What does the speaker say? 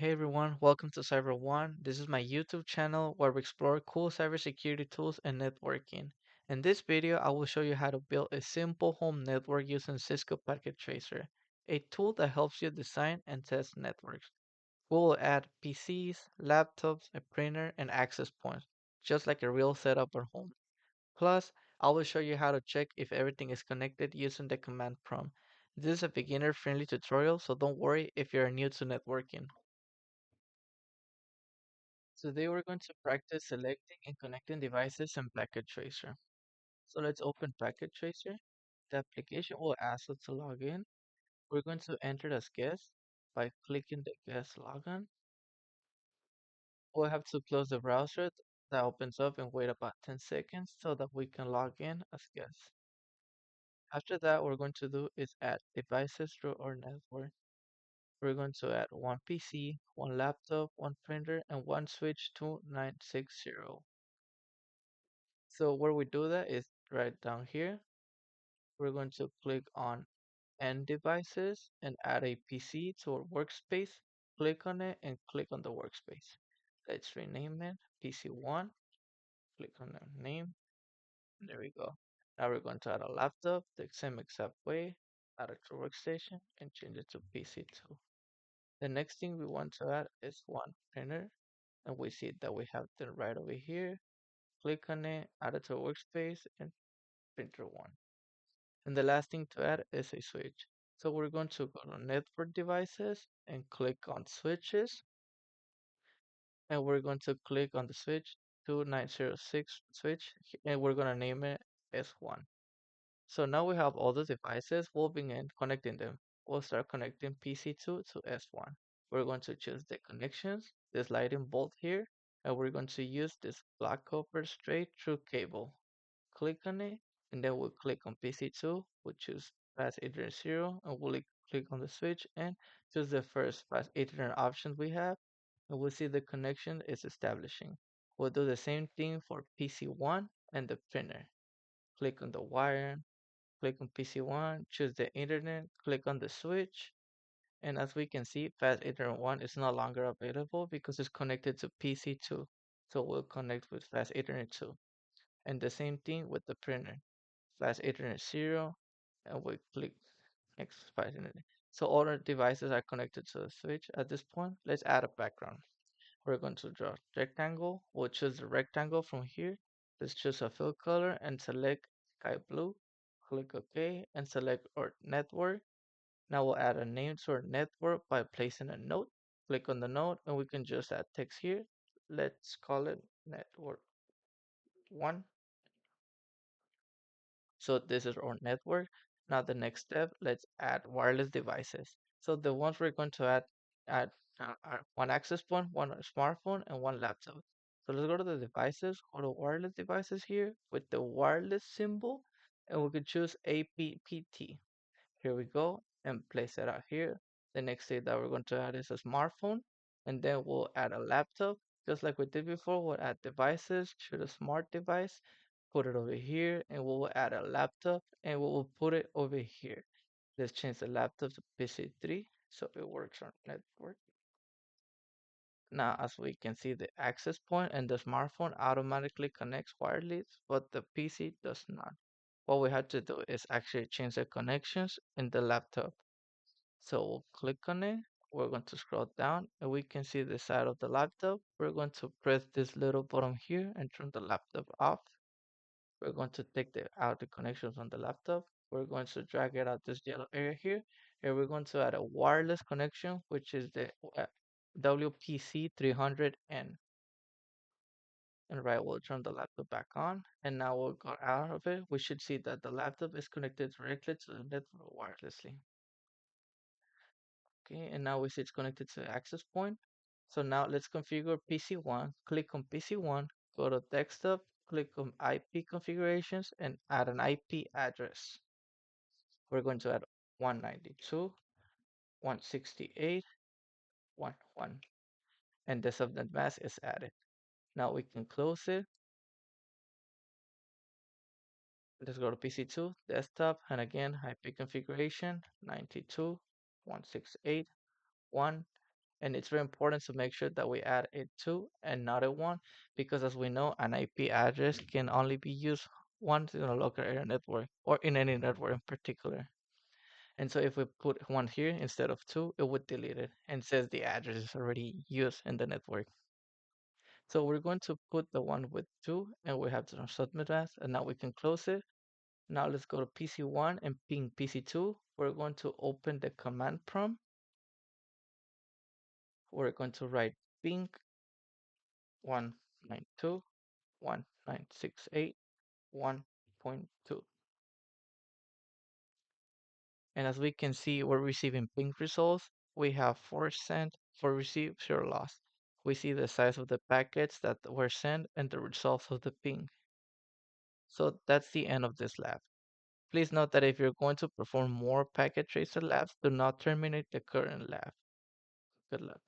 Hey everyone, welcome to CyberOne. This is my YouTube channel where we explore cool cybersecurity tools and networking. In this video, I will show you how to build a simple home network using Cisco Packet Tracer, a tool that helps you design and test networks. We will add PCs, laptops, a printer, and access points, just like a real setup at home. Plus, I will show you how to check if everything is connected using the command prompt. This is a beginner-friendly tutorial, so don't worry if you're new to networking. Today we're going to practice selecting and connecting devices in Packet Tracer. So let's open Packet Tracer. The application will ask us to log in. We're going to enter as guest by clicking the guest login. We'll have to close the browser that opens up and wait about 10 seconds so that we can log in as guests. After that, what we're going to do is add devices to our network. We're going to add one PC, one laptop, one printer, and one switch to 960. So where we do that is right down here. We're going to click on End Devices and add a PC to our workspace. Click on it and click on the workspace. Let's rename it PC1. Click on the name. There we go. Now we're going to add a laptop the same exact way. Add it to workstation and change it to PC2. The next thing we want to add is one printer, and we see that we have them right over here. Click on it, add it to workspace, and printer one. And the last thing to add is a switch. So we're going to go to network devices and click on switches. And we're going to click on the switch 2906 switch and we're going to name it S1. So now we have all the devices. We'll begin connecting them. We'll start connecting PC2 to S1. We're going to choose the connections, this lightning bolt here, and we're going to use this black copper straight through cable. Click on it, and then we'll click on PC2, we'll choose Fast Ethernet 0, and we'll click on the switch and choose the first Fast Ethernet option we have, and we'll see the connection is establishing. We'll do the same thing for PC1 and the printer. Click on the wire, click on PC1, choose the internet, click on the switch, and as we can see, Fast Ethernet 1 is no longer available because it's connected to PC2. So we'll connect with Fast Ethernet 2. And the same thing with the printer. Flash Ethernet 0, and we click next Flash Ethernet. So all our devices are connected to the switch at this point. Let's add a background. We're going to draw a rectangle. We'll choose the rectangle from here. Let's choose a fill color and select sky blue. Click OK and select our network. Now we'll add a name to our network by placing a note. Click on the note and we can just add text here. Let's call it network 1. So this is our network. Now the next step, let's add wireless devices. So the ones we're going to add are one access point, one smartphone, and one laptop. So let's go to the devices, go to wireless devices here with the wireless symbol, and we can choose APPT. Here we go, and place it out here. The next thing that we're going to add is a smartphone, and then we'll add a laptop. Just like we did before, we'll add devices, choose a smart device, put it over here, and we will add a laptop, and we will put it over here. Let's change the laptop to PC3 so it works on network. Now, as we can see, the access point and the smartphone automatically connects wireless, but the PC does not. What we have to do is actually change the connections in the laptop. So we'll click on it. We're going to scroll down and we can see the side of the laptop. We're going to press this little button here and turn the laptop off. We're going to take out the connections on the laptop. We're going to drag it out this yellow area here. And we're going to add a wireless connection, which is the WPC 300N. And right, we'll turn the laptop back on. And now we'll go out of it. We should see that the laptop is connected directly to the network wirelessly. Okay, and now we see it's connected to the access point. So now let's configure PC1. Click on PC1, go to desktop, click on IP configurations, and add an IP address. We're going to add 192.168.1.1, and the subnet mask is added. Now we can close it. Let's go to PC2, desktop, and again, IP configuration 92.168.1, And it's very important to make sure that we add a 2 and not a 1, because as we know, an IP address can only be used once in a local area network or in any network in particular. And so if we put 1 here instead of 2, it would delete it and says the address is already used in the network. So we're going to put the one with 2 and we have to submit that, and now we can close it. Now let's go to PC1 and ping PC2. We're going to open the command prompt. We're going to write ping 192.168.1.2. And as we can see, we're receiving ping results. We have 4 sent, 4 received, 0 lost. We see the size of the packets that were sent and the results of the ping. So that's the end of this lab. Please note that if you're going to perform more packet tracer labs, do not terminate the current lab. Good luck.